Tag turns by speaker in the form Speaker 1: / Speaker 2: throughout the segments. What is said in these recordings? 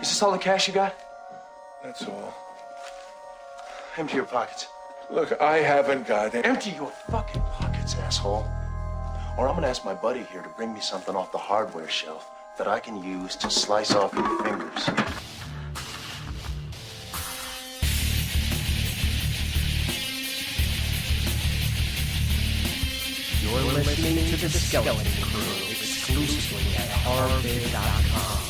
Speaker 1: Is this all the cash you got?
Speaker 2: That's all.
Speaker 1: Empty your pockets.
Speaker 2: Look, I haven't got it.
Speaker 1: Empty your fucking pockets, asshole. Or I'm gonna ask my buddy here to bring me something off the hardware shelf that I can use to slice off your fingers.
Speaker 3: You're listening to the Skeleton Crew exclusively at HorrorBid.com.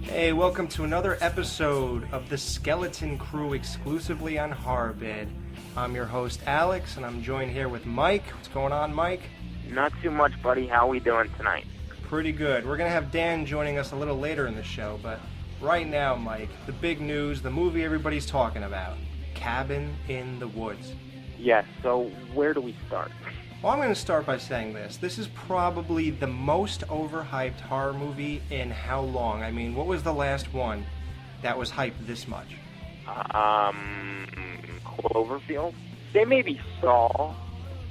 Speaker 3: Hey, welcome to another episode of the Skeleton Crew exclusively on HorrorBid. I'm your host, Alex, and I'm joined here with Mike. What's going on, Mike?
Speaker 4: Not too much, buddy. How we doing tonight?
Speaker 3: Pretty good. We're going to have Dan joining us a little later in the show, but right now, Mike, the big news, the movie everybody's talking about, Cabin in the Woods.
Speaker 4: Yes, so where do we start?
Speaker 3: Well, I'm going to start by saying this. This is probably the most overhyped horror movie in how long? I mean, what was the last one that was hyped this much?
Speaker 4: Cloverfield? They maybe Saw,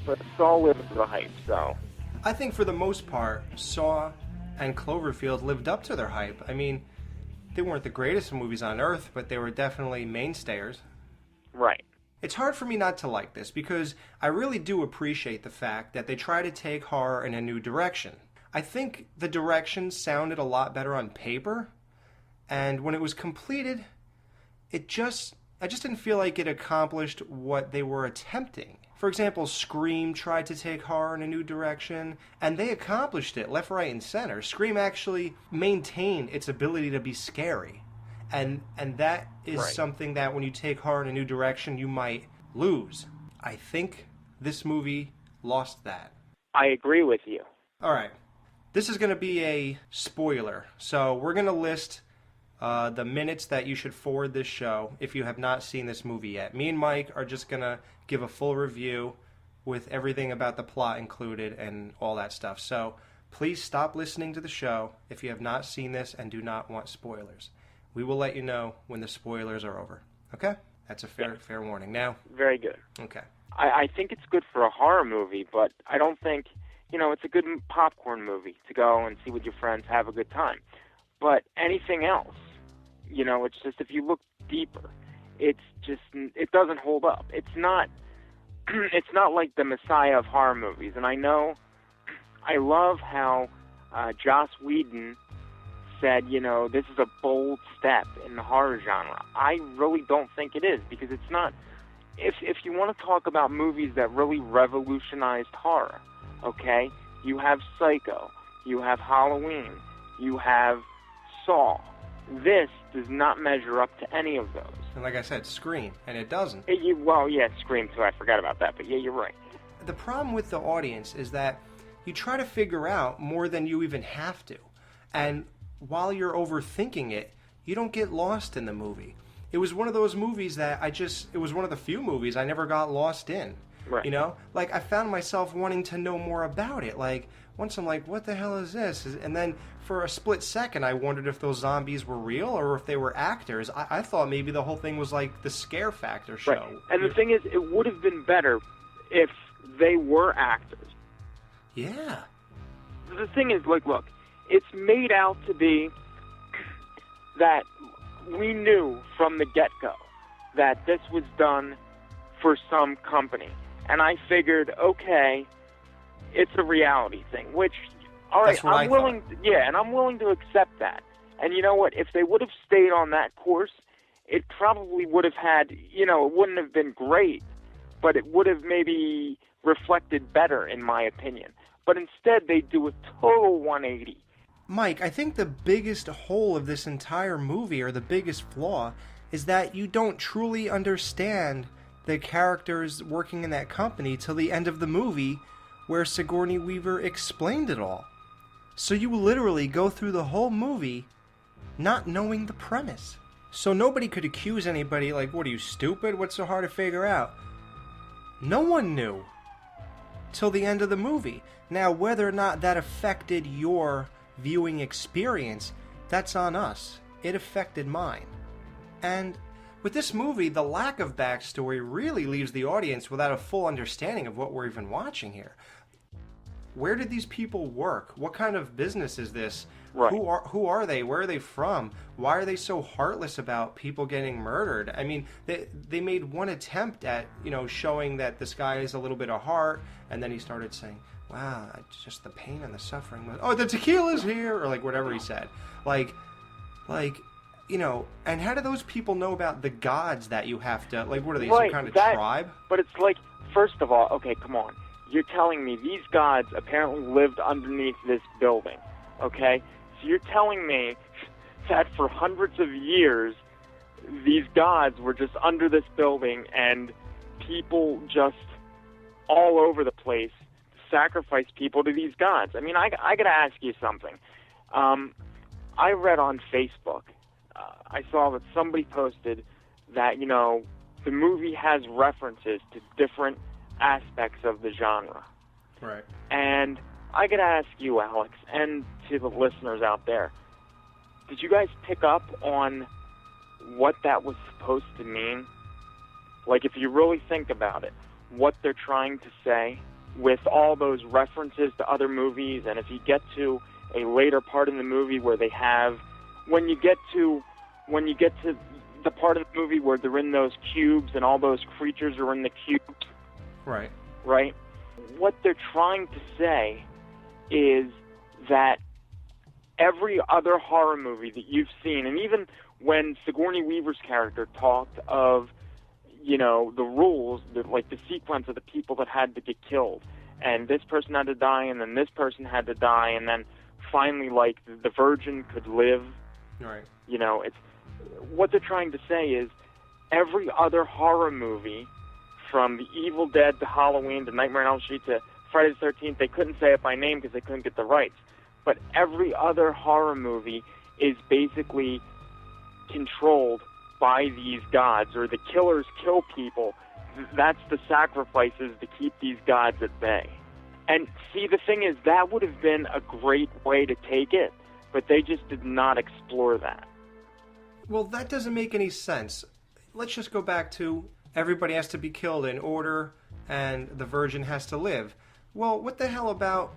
Speaker 4: but Saw lived the hype, so.
Speaker 3: I think for the most part, Saw and Cloverfield lived up to their hype. I mean, they weren't the greatest movies on earth, but they were definitely mainstayers.
Speaker 4: Right.
Speaker 3: It's hard for me not to like this because I really do appreciate the fact that they try to take horror in a new direction. I think the direction sounded a lot better on paper, and when it was completed, I just didn't feel like it accomplished what they were attempting. For example, Scream tried to take horror in a new direction, and they accomplished it left, right, and center. Scream actually maintained its ability to be scary. And that is
Speaker 4: right.
Speaker 3: Something that when you take horror in a new direction, you might lose. I think this movie lost that.
Speaker 4: I agree with you.
Speaker 3: All right. This is going to be a spoiler. So we're going to list the minutes that you should forward this show if you have not seen this movie yet. Me and Mike are just going to give a full review with everything about the plot included and all that stuff. So please stop listening to the show if you have not seen this and do not want spoilers. We will let you know when the spoilers are over. Okay? That's a fair warning. Now?
Speaker 4: Very good.
Speaker 3: Okay.
Speaker 4: I think it's good for a horror movie, but I don't think, it's a good popcorn movie to go and see with your friends, have a good time. But anything else, it's just, if you look deeper, it doesn't hold up. It's not like the Messiah of horror movies. And I love how Joss Whedon said, this is a bold step in the horror genre. I really don't think it is, because it's not. If you want to talk about movies that really revolutionized horror, okay, you have Psycho, you have Halloween, you have Saw. This does not measure up to any of those.
Speaker 3: And like I said, Scream, and it doesn't.
Speaker 4: Scream too, I forgot about that, but yeah, you're right.
Speaker 3: The problem with the audience is that you try to figure out more than you even have to. And while you're overthinking it, you don't get lost in the movie. It was one of those movies that it was one of the few movies I never got lost in.
Speaker 4: Right.
Speaker 3: Like I found myself wanting to know more about it. Like once I'm like, what the hell is this? And then for a split second, I wondered if those zombies were real or if they were actors. I thought maybe the whole thing was like the Scare Factor show.
Speaker 4: Right. And the thing is, it would have been better if they were actors.
Speaker 3: Yeah.
Speaker 4: The thing is, look, it's made out to be that we knew from the get-go that this was done for some company. And I figured, okay, it's a reality thing, which, all right, I'm willing to accept that. And you know what? If they would have stayed on that course, it probably would have had, it wouldn't have been great, but it would have maybe reflected better, in my opinion. But instead, they do a total 180.
Speaker 3: Mike, I think the biggest hole of this entire movie, or the biggest flaw, is that you don't truly understand the characters working in that company till the end of the movie, where Sigourney Weaver explained it all. So you literally go through the whole movie not knowing the premise. So nobody could accuse anybody like, what are you, stupid? What's so hard to figure out? No one knew till the end of the movie. Now, whether or not that affected your viewing experience, that's on us. It affected mine. And with this movie, the lack of backstory really leaves the audience without a full understanding of what we're even watching here. Where did these people work? What kind of business is this?
Speaker 4: Right.
Speaker 3: Who are they? Where are they from? Why are they so heartless about people getting murdered? I mean, they made one attempt at, showing that this guy has a little bit of heart, and then he started saying, wow, it's just the pain and the suffering. Oh, the tequila's here, or whatever he said. And how do those people know about the gods that you have to, what are they, some kind of tribe?
Speaker 4: But it's like, first of all, okay, come on. You're telling me these gods apparently lived underneath this building, okay? So you're telling me that for hundreds of years, these gods were just under this building and people just all over the place sacrifice people to these gods. I mean, I got to ask you something. I read on Facebook, I saw that somebody posted that, the movie has references to different aspects of the genre.
Speaker 3: Right. And
Speaker 4: I got to ask you, Alex, and to the listeners out there, did you guys pick up on what that was supposed to mean? Like, if you really think about it, what they're trying to say with all those references to other movies, and if you get to a later part in the movie where they have, when you get to the part of the movie where they're in those cubes and all those creatures are in the cubes.
Speaker 3: Right.
Speaker 4: Right? What they're trying to say is that every other horror movie that you've seen, and even when Sigourney Weaver's character talked of, the rules, the sequence of the people that had to get killed, and this person had to die, and then this person had to die, and then finally, the virgin could live.
Speaker 3: Right.
Speaker 4: It's what they're trying to say is every other horror movie, from The Evil Dead to Halloween to Nightmare on Elm Street to Friday the 13th, they couldn't say it by name because they couldn't get the rights. But every other horror movie is basically controlled by these gods, or the killers kill people. That's the sacrifices to keep these gods at bay. And see, the thing is, that would have been a great way to take it, but they just did not explore that.
Speaker 3: Well, that doesn't make any sense. Let's just go back to everybody has to be killed in order, and the virgin has to live. Well, what the hell about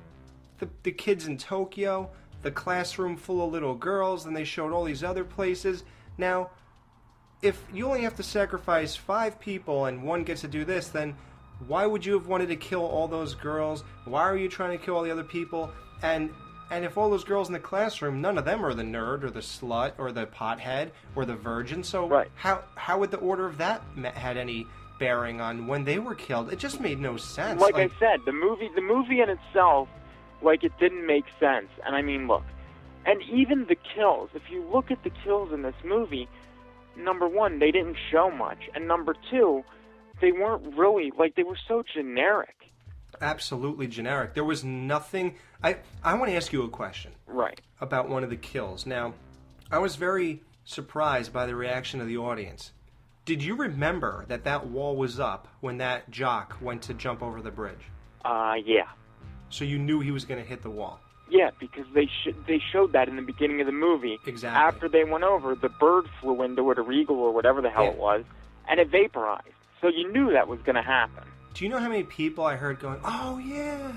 Speaker 3: the kids in Tokyo, the classroom full of little girls, and they showed all these other places? Now, if you only have to sacrifice 5 people and one gets to do this, then why would you have wanted to kill all those girls? Why are you trying to kill all the other people? And if all those girls in the classroom, none of them are the nerd or the slut or the pothead or the virgin, so
Speaker 4: right.
Speaker 3: How would the order of that had any bearing on when they were killed? It just made no sense.
Speaker 4: Like I said, the movie in itself, it didn't make sense. And I mean, look, and even the kills, if you look at the kills in this movie, number one, they didn't show much, and number two, they weren't really, they were so generic.
Speaker 3: Absolutely generic. There was nothing. I want to ask you a question.
Speaker 4: Right.
Speaker 3: About one of the kills. Now, I was very surprised by the reaction of the audience. Did you remember that wall was up when that jock went to jump over the bridge?
Speaker 4: Yeah.
Speaker 3: So you knew he was going to hit the wall?
Speaker 4: Yeah, because they showed that in the beginning of the movie.
Speaker 3: Exactly.
Speaker 4: After they went over, the bird flew into it, or eagle, or whatever the hell it was, and it vaporized. So you knew that was going to happen.
Speaker 3: Do you know how many people I heard going, oh, yeah?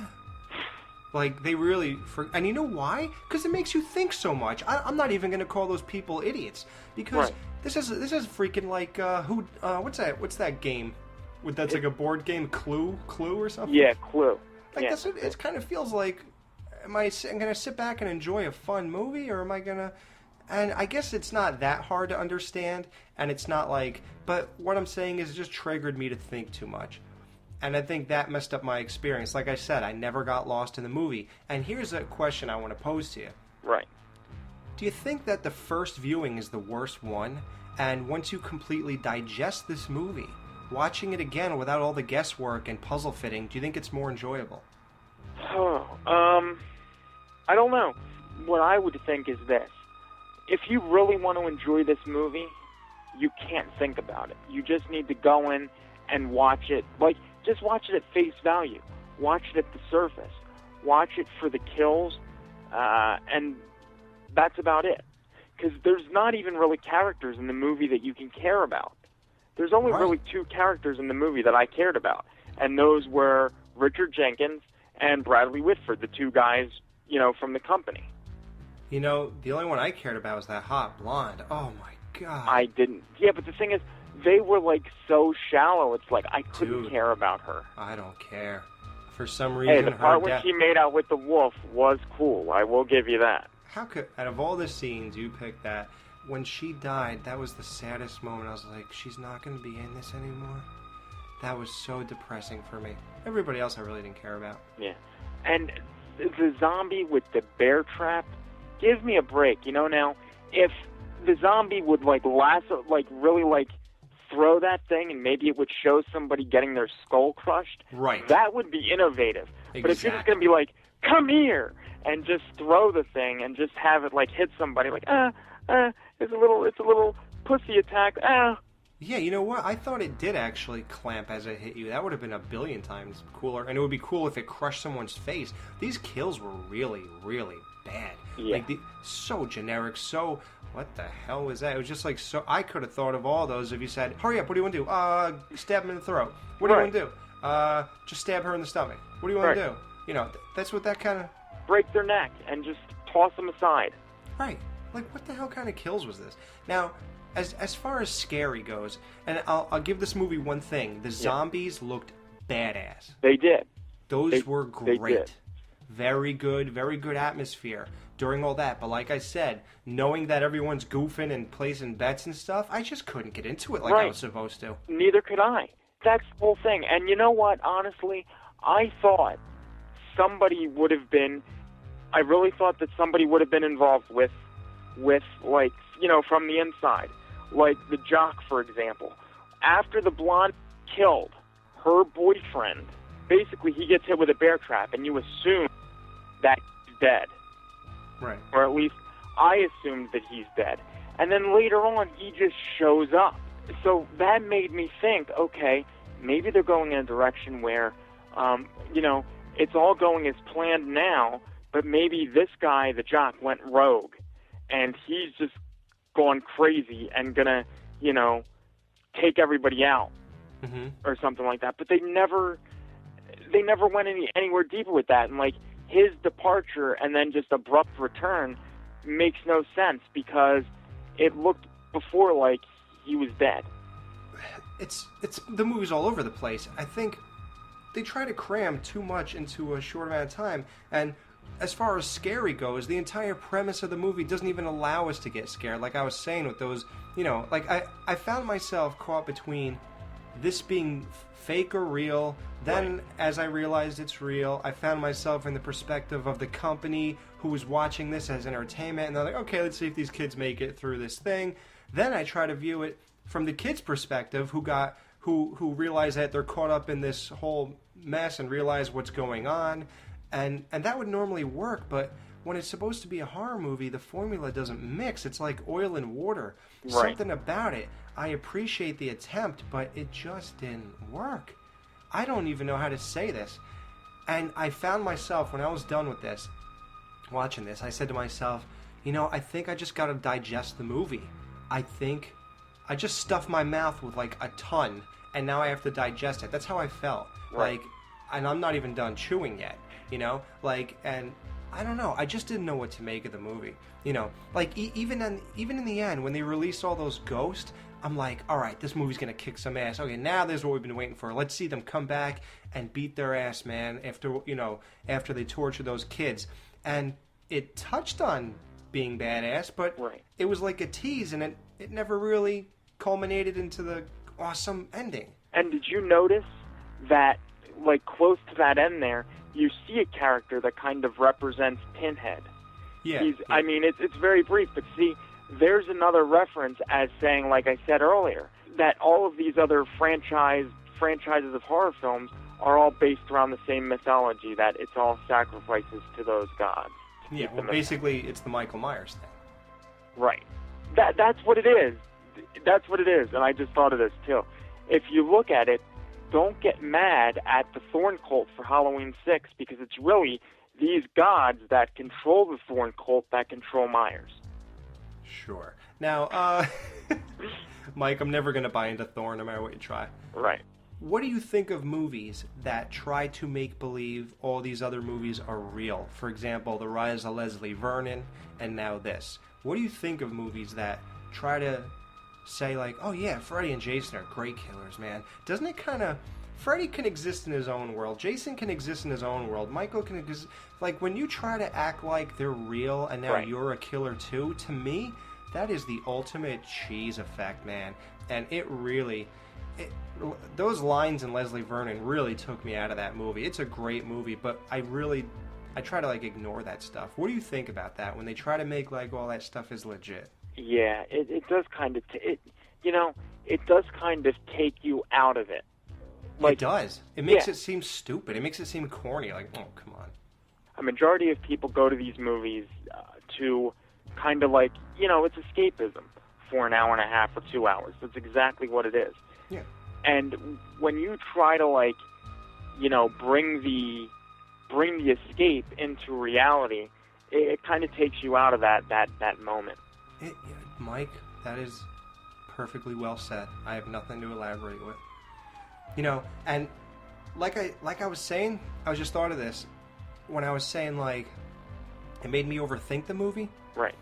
Speaker 3: They really... And you know why? Because it makes you think so much. I'm not even going to call those people idiots. Because this is freaking what's that game? That's like a board game, Clue or something?
Speaker 4: Yeah, Clue.
Speaker 3: That's what it kind of feels like. Am I going to sit back and enjoy a fun movie, or am I going to... And I guess it's not that hard to understand, and it's not but what I'm saying is it just triggered me to think too much. And I think that messed up my experience. Like I said, I never got lost in the movie. And here's a question I want to pose to you.
Speaker 4: Right.
Speaker 3: Do you think that the first viewing is the worst one? And once you completely digest this movie, watching it again without all the guesswork and puzzle fitting, do you think it's more enjoyable?
Speaker 4: I don't know. What I would think is this. If you really want to enjoy this movie, you can't think about it. You just need to go in and watch it. Just watch it at face value. Watch it at the surface. Watch it for the kills, and that's about it. Because there's not even really characters in the movie that you can care about. There's only
Speaker 3: Right.
Speaker 4: really two characters in the movie that I cared about, and those were Richard Jenkins and Bradley Whitford, the two guys, you know, from the company.
Speaker 3: You know, the only one I cared about was that hot blonde. Oh my god.
Speaker 4: I didn't. Yeah, but the thing is, they were like so shallow. It's like I couldn't
Speaker 3: Dude.
Speaker 4: care about her.
Speaker 3: I don't care. For some reason,
Speaker 4: Hey, the
Speaker 3: her
Speaker 4: part when
Speaker 3: death...
Speaker 4: she made out with the wolf was cool. I will give you that.
Speaker 3: How could, out of all the scenes, you picked that? When she died, that was the saddest moment. I was like, she's not going to be in this anymore. That was so depressing for me. Everybody else I really didn't care about.
Speaker 4: Yeah, and the zombie with the bear trap, give me a break. You know, now if the zombie would like lasso, like really like throw that thing, and maybe it would show somebody getting their skull crushed.
Speaker 3: Right.
Speaker 4: That would be innovative. But if you're just
Speaker 3: Exactly.
Speaker 4: going to be like, come here, and just throw the thing and just have it like hit somebody, like it's a little pussy attack.
Speaker 3: Yeah, you know what? I thought it did actually clamp as it hit you. That would have been a billion times cooler. And it would be cool if it crushed someone's face. These kills were really, really bad.
Speaker 4: Yeah.
Speaker 3: Like, so generic, so... What the hell was that? It was just like so... I could have thought of all those if you said, hurry up, what do you want to do? Stab him in the throat. What do you want to do? Just stab her in the stomach. What do you want to do? You know, that's what that kind of...
Speaker 4: Break their neck and just toss them aside.
Speaker 3: Right. Like, what the hell kind of kills was this? Now, as far as scary goes, and I'll give this movie one thing. The zombies looked badass.
Speaker 4: They did.
Speaker 3: Those were
Speaker 4: they
Speaker 3: great.
Speaker 4: did.
Speaker 3: Very good atmosphere during all that. But like I said, knowing that everyone's goofing and placing bets and stuff, I just couldn't get into it like I was supposed to.
Speaker 4: Neither could I. That's the whole thing. And you know what? Honestly, I thought somebody would have been... I really thought that somebody would have been involved with like, you know, from the inside. Like the jock, for example. After the blonde killed her boyfriend, basically he gets hit with a bear trap, and you assume that he's dead.
Speaker 3: Right.
Speaker 4: Or at least I assumed that he's dead. And then later on, he just shows up. So that made me think, okay, maybe they're going in a direction where, you know, it's all going as planned now, but maybe this guy, the jock, went rogue, and he's just gone crazy and gonna, you know, take everybody out or something like that. But they never went anywhere deeper with that. And like his departure and then just abrupt return makes no sense because it looked before like he was dead.
Speaker 3: It's the movie's all over the place. I think they try to cram too much into a short amount of time, and as far as scary goes, the entire premise of the movie doesn't even allow us to get scared. Like I was saying with those, you know, like I found myself caught between this being fake or real. Then as I realized it's real, I found myself in the perspective of the company who was watching this as entertainment, and they're like, okay, let's see if these kids make it through this thing. Then I try to view it from the kids' perspective who realize that they're caught up in this whole mess and realize what's going on. And that would normally work, but when it's supposed to be a horror movie, the formula doesn't mix. It's like oil and water.
Speaker 4: Right.
Speaker 3: Something about it. I appreciate the attempt, but it just didn't work. I don't even know how to say this. And I found myself, when I was done with this, watching this, I said to myself, you know, I think I just got to digest the movie. I think I just stuffed my mouth with like a ton, and now I have to digest it. That's how I felt.
Speaker 4: Right.
Speaker 3: Like, and I'm not even done chewing yet. You know, like, and I don't know. I just didn't know what to make of the movie. You know, like even in the end when they released all those ghosts, I'm like, all right, this movie's gonna kick some ass. Okay, now there's what we've been waiting for. Let's see them come back and beat their ass, man. After they torture those kids, and it touched on being badass, but it was like a tease, and it never really culminated into the awesome ending.
Speaker 4: And did you notice that, like, close to that end there, you see a character that kind of represents Pinhead?
Speaker 3: Yeah.
Speaker 4: I mean, it's very brief, but see, there's another reference as saying, like I said earlier, that all of these other franchises of horror films are all based around the same mythology, that it's all sacrifices to those gods.
Speaker 3: Yeah, well, basically, it's the Michael Myers thing.
Speaker 4: Right. That's what it is. That's what it is, and I just thought of this, too. If you look at it, don't get mad at the Thorn Cult for Halloween 6, because it's really these gods that control the Thorn Cult that control Myers.
Speaker 3: Sure. Now, Mike, I'm never going to buy into Thor no matter what you try.
Speaker 4: Right.
Speaker 3: What do you think of movies that try to make believe all these other movies are real? For example, The Rise of Leslie Vernon, and now this. What do you think of movies that try to say, like, oh yeah, Freddy and Jason are great killers, man? Doesn't it kind of... Freddy can exist in his own world. Jason can exist in his own world. Michael can exist... Like, when you try to act like they're real and now you're a killer too, to me, that is the ultimate cheese effect, man. And it really... those lines in Leslie Vernon really took me out of that movie. It's a great movie, but I try to, like, ignore that stuff. What do you think about that when they try to make, like, all that stuff is legit?
Speaker 4: Yeah, it does kind of... it does kind of take you out of it. Like,
Speaker 3: it does. It makes it seem stupid. It makes it seem corny. Like, oh, come on.
Speaker 4: A majority of people go to these movies to kind of like, it's escapism for an hour and a half or 2 hours. That's exactly what it is.
Speaker 3: Yeah.
Speaker 4: And when you try to, like, bring the escape into reality, it kind of takes you out of that moment.
Speaker 3: Mike, that is perfectly well said. I have nothing to elaborate with. And like I was saying, I just thought of this when I was saying, like, it made me overthink the movie.
Speaker 4: Right.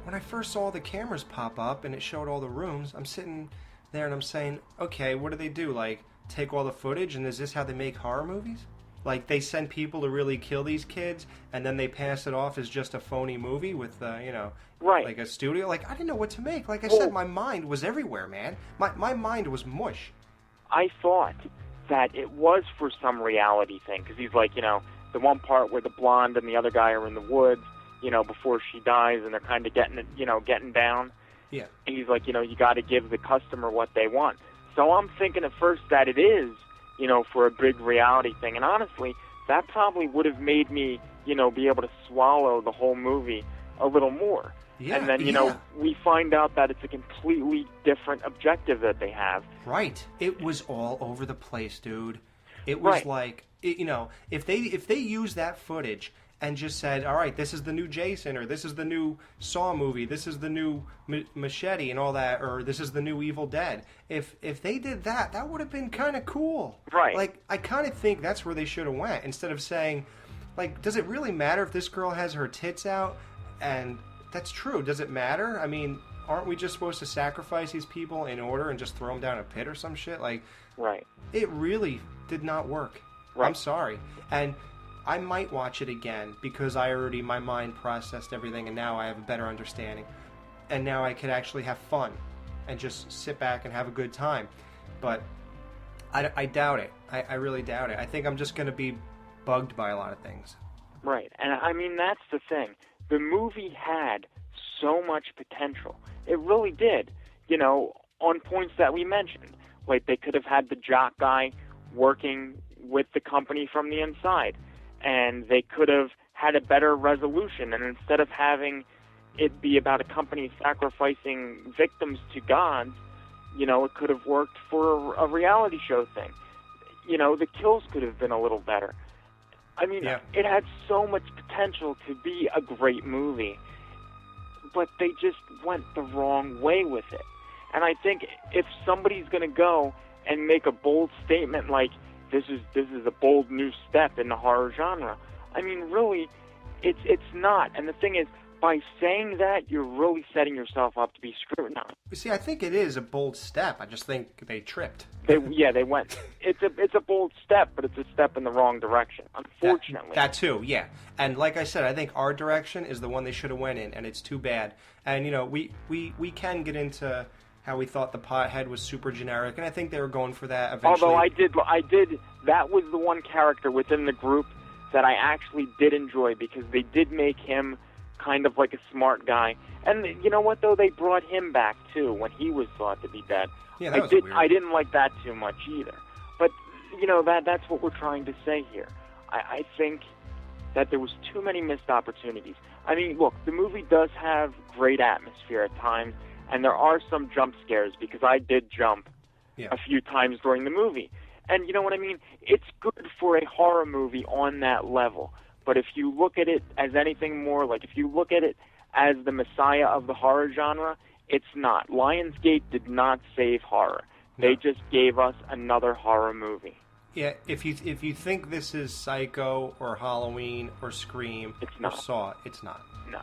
Speaker 3: When I first saw the cameras pop up and it showed all the rooms, I'm sitting there and I'm saying, okay, what do they do? Like, take all the footage, and is this how they make horror movies? Like, they send people to really kill these kids, and then they pass it off as just a phony movie with,
Speaker 4: right.
Speaker 3: like a studio? Like, I didn't know what to make. Like I said, my mind was everywhere, man. My mind was mush.
Speaker 4: I thought that it was for some reality thing, because he's like, the one part where the blonde and the other guy are in the woods, before she dies, and they're kind of getting down.
Speaker 3: Yeah.
Speaker 4: And he's like, you got to give the customer what they want. So I'm thinking at first that it is, for a big reality thing. And honestly, that probably would have made me, be able to swallow the whole movie a little more.
Speaker 3: Yeah,
Speaker 4: and then, we find out that it's a completely different objective that they have.
Speaker 3: Right. It was all over the place, dude. It was like, if they use that footage and just said, all right, this is the new Jason, or this is the new Saw movie, this is the new Machete and all that, or this is the new Evil Dead. If they did that, that would have been kind of cool.
Speaker 4: Right.
Speaker 3: Like, I kind of think that's where they should have went, instead of saying, like, does it really matter if this girl has her tits out? And that's true. Does it matter? I mean, aren't we just supposed to sacrifice these people in order and just throw them down a pit or some shit? Like,
Speaker 4: right.
Speaker 3: It really did not work. Right. I'm sorry. And I might watch it again because my mind processed everything, and now I have a better understanding. And now I could actually have fun and just sit back and have a good time. But I doubt it. I really doubt it. I think I'm just going to be bugged by a lot of things.
Speaker 4: Right. And I mean, that's the thing. The movie had so much potential. It really did. On points that we mentioned. Like, they could have had the jock guy working with the company from the inside. And they could have had a better resolution. And instead of having it be about a company sacrificing victims to gods, it could have worked for a reality show thing. The kills could have been a little better. I mean, It had so much potential to be a great movie, but they just went the wrong way with it. And I think if somebody's going to go and make a bold statement like, this is a bold new step in the horror genre, I mean, really, it's not. And the thing is, by saying that, you're really setting yourself up to be scrutinized.
Speaker 3: You see, I think it is a bold step. I just think they tripped.
Speaker 4: They went. It's a bold step, but it's a step in the wrong direction, unfortunately.
Speaker 3: That too, yeah. And like I said, I think our direction is the one they should have went in, and it's too bad. And, we can get into how we thought the pothead was super generic, and I think they were going for that eventually.
Speaker 4: Although I did, that was the one character within the group that I actually did enjoy, because they did make him kind of like a smart guy. And you know what, though? They brought him back, too, when he was thought to be dead.
Speaker 3: Yeah, that was weird.
Speaker 4: I didn't like that too much either. But, that's what we're trying to say here. I think that there was too many missed opportunities. I mean, look, the movie does have great atmosphere at times, and there are some jump scares, because I did jump a few times during the movie. And you know what I mean? It's good for a horror movie on that level. But if you look at it as anything more, like if you look at it as the messiah of the horror genre, It's not. Lionsgate did not save horror. They just gave us another horror movie.
Speaker 3: Yeah, if you think this is Psycho or Halloween or Scream or Saw, it's not.
Speaker 4: No.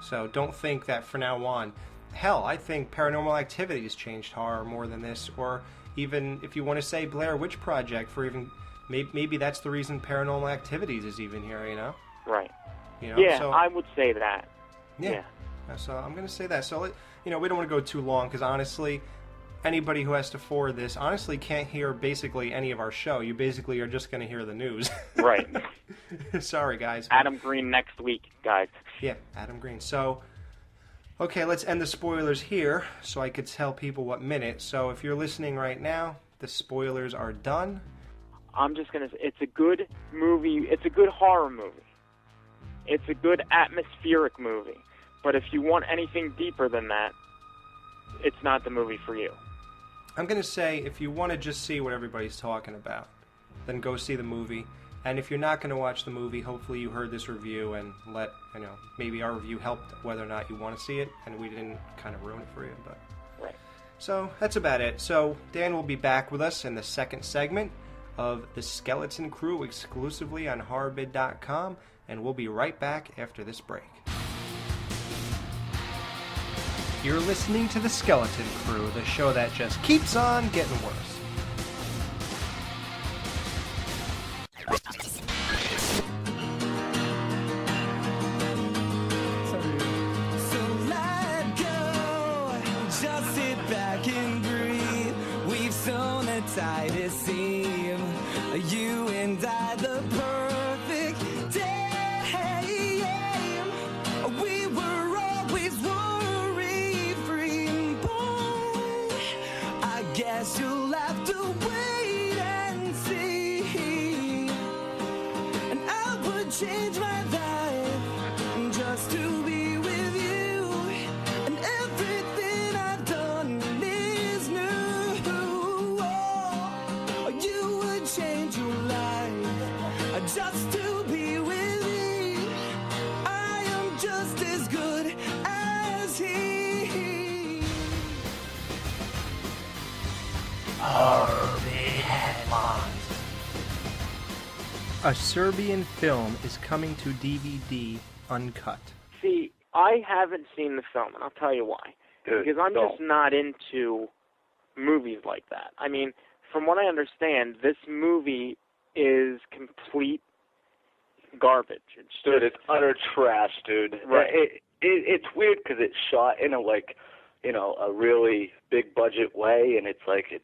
Speaker 3: So don't think that from now on. Hell, I think Paranormal Activity has changed horror more than this, or even if you want to say Blair Witch Project, for even maybe that's the reason Paranormal Activities is even here. You know?
Speaker 4: Right.
Speaker 3: You know?
Speaker 4: Yeah,
Speaker 3: so,
Speaker 4: I would say that.
Speaker 3: Yeah. So I'm going to say that. So we don't want to go too long because honestly, anybody who has to forward this honestly can't hear basically any of our show. You basically are just going to hear the news.
Speaker 4: Right.
Speaker 3: Sorry, guys.
Speaker 4: Adam Green next week, guys.
Speaker 3: Yeah, Adam Green. So, okay, let's end the spoilers here so I could tell people what minute. So if you're listening right now, the spoilers are done.
Speaker 4: I'm just going to say, it's a good movie. It's a good horror movie. It's a good atmospheric movie. But if you want anything deeper than that, it's not the movie for you.
Speaker 3: I'm going to say, if you want to just see what everybody's talking about, then go see the movie. And if you're not going to watch the movie, hopefully you heard this review and maybe our review helped whether or not you want to see it, and we didn't kind of ruin it for you. But
Speaker 4: right.
Speaker 3: So that's about it. So Dan will be back with us in the second segment of The Skeleton Crew exclusively on HorrorBid.com, and we'll be right back after this break. You're listening to The Skeleton Crew, the show that just keeps on getting worse.
Speaker 5: So let go, just sit back and breathe. We've sewn a tightest seam, you and I, the perfect day. We were always worry-free, boy. I guess you'll have to wait and see. And I would change my life just to be with you. And everything I've done is new. Oh, you would change your life just to be with me. I am just as good as he.
Speaker 3: HorrorBid headlines. A Serbian film is coming to DVD uncut.
Speaker 4: See, I haven't seen the film, and I'll tell you why.
Speaker 6: Dude,
Speaker 4: because I'm just not into movies like that. I mean, from what I understand, this movie is complete garbage.
Speaker 6: Dude, it's utter trash, dude.
Speaker 4: Right.
Speaker 6: It's weird because it's shot in a really big budget way, and it's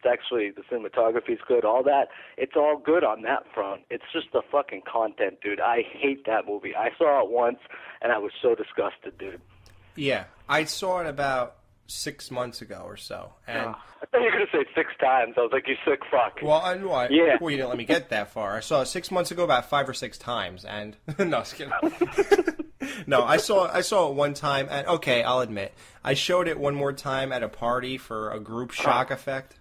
Speaker 6: actually, the cinematography's good, all that. It's all good on that front. It's just the fucking content, dude. I hate that movie. I saw it once, and I was so disgusted, dude.
Speaker 3: Yeah, I saw it about 6 months ago or so, and
Speaker 6: I thought you were gonna say 6 times. I was like, you sick fuck.
Speaker 3: well, you didn't let me get that far. I saw it 6 months ago about 5 or 6 times, and no, just kidding. No, I saw it one time, and okay, I'll admit, I showed it one more time at a party for a group shock effect.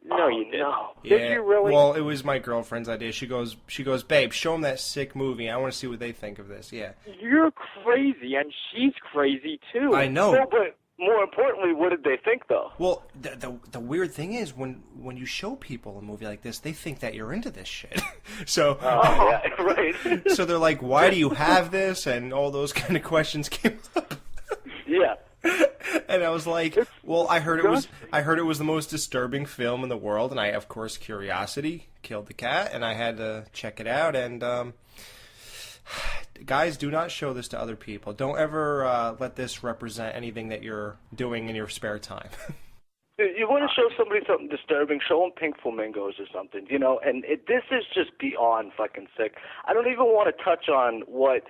Speaker 4: No, you didn't.
Speaker 6: No.
Speaker 3: Yeah,
Speaker 4: Did you really?
Speaker 3: Well, it was my girlfriend's idea. She goes, babe, show them that sick movie. I want to see what they think of this. Yeah.
Speaker 4: You're crazy, and she's crazy, too.
Speaker 3: I know.
Speaker 6: No, but more importantly, what did they think, though?
Speaker 3: Well, the weird thing is when you show people a movie like this, they think that you're into this shit. So
Speaker 6: Yeah, right.
Speaker 3: so they're like, why do you have this? And all those kind of questions came up.
Speaker 6: Yeah.
Speaker 3: And I was like, well, I heard it was the most disturbing film in the world, and I, of course, curiosity killed the cat, and I had to check it out. And guys, do not show this to other people. Don't ever let this represent anything that you're doing in your spare time.
Speaker 6: You want to show somebody something disturbing, show them Pink Flamingos or something, and this is just beyond fucking sick. I don't even want to touch on what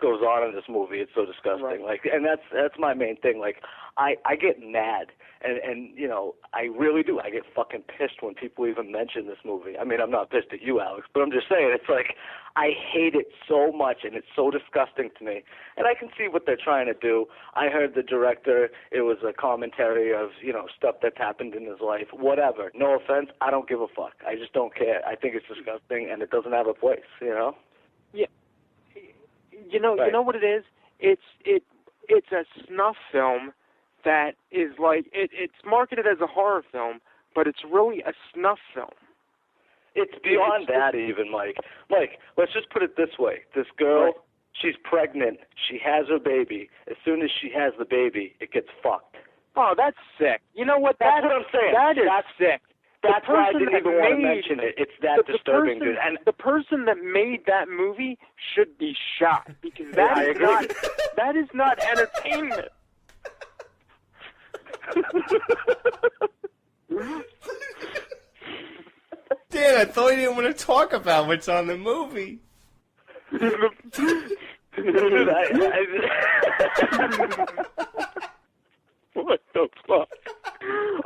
Speaker 6: goes on in this movie. It's so disgusting.
Speaker 4: Right.
Speaker 6: And that's my main thing. I get mad, and I really do. I get fucking pissed when people even mention this movie. I mean, I'm not pissed at you, Alex, but I'm just saying, it's like, I hate it so much, and it's so disgusting to me. And I can see what they're trying to do. I heard the director, it was a commentary of, stuff that's happened in his life, whatever. No offense, I don't give a fuck. I just don't care. I think it's disgusting, and it doesn't have a place,
Speaker 4: Yeah.
Speaker 6: Right.
Speaker 4: You know what it is? It's a snuff film that is like, it's marketed as a horror film, but it's really a snuff film.
Speaker 6: It's beyond that even, Mike. Mike, let's just put it this way. This girl, she's pregnant. She has her baby. As soon as she has the baby, it gets fucked.
Speaker 4: Oh, that's sick. You know what?
Speaker 6: That's what I'm saying.
Speaker 4: That's sick.
Speaker 6: That's why I didn't even want to mention it. It's that disturbing, dude. And
Speaker 4: the person that made that movie should be shot, because that is not entertainment.
Speaker 3: Dan, I thought you didn't want to talk about what's on the movie.
Speaker 4: What the fuck?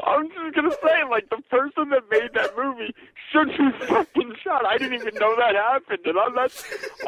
Speaker 4: I'm just gonna say, like, the person that made that movie should be fucking shot. I didn't even know that happened, and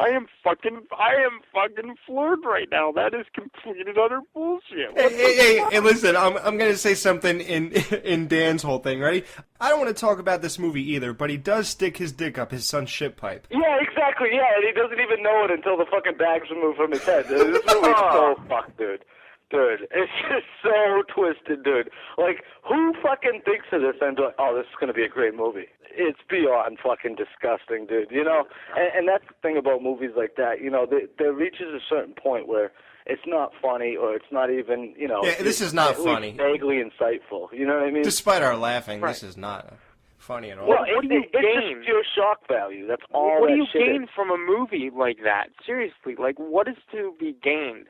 Speaker 4: I am fucking floored right now. That is complete and utter bullshit.
Speaker 3: Hey, listen, I'm gonna say something in Dan's whole thing, ready? I don't want to talk about this movie either, but he does stick his dick up his son's shit pipe.
Speaker 6: Yeah, exactly, yeah, and he doesn't even know it until the fucking bag's removed from his head. This movie's so fucked, dude. Dude, it's just so twisted, dude. Like, who fucking thinks of this and like, oh, this is going to be a great movie? It's beyond fucking disgusting, dude, you know? And that's the thing about movies like that, you know, there reaches a certain point where it's not funny or it's not even, you know...
Speaker 3: Yeah, this is not funny.
Speaker 6: Vaguely insightful, you know what I mean?
Speaker 3: Despite our laughing, this is not funny at all.
Speaker 6: Well,
Speaker 4: what do you gain?
Speaker 6: It's just pure shock value. That's all
Speaker 4: What
Speaker 6: that
Speaker 4: do you
Speaker 6: shit
Speaker 4: gain
Speaker 6: is.
Speaker 4: from a movie like that? Seriously, like, what is to be gained?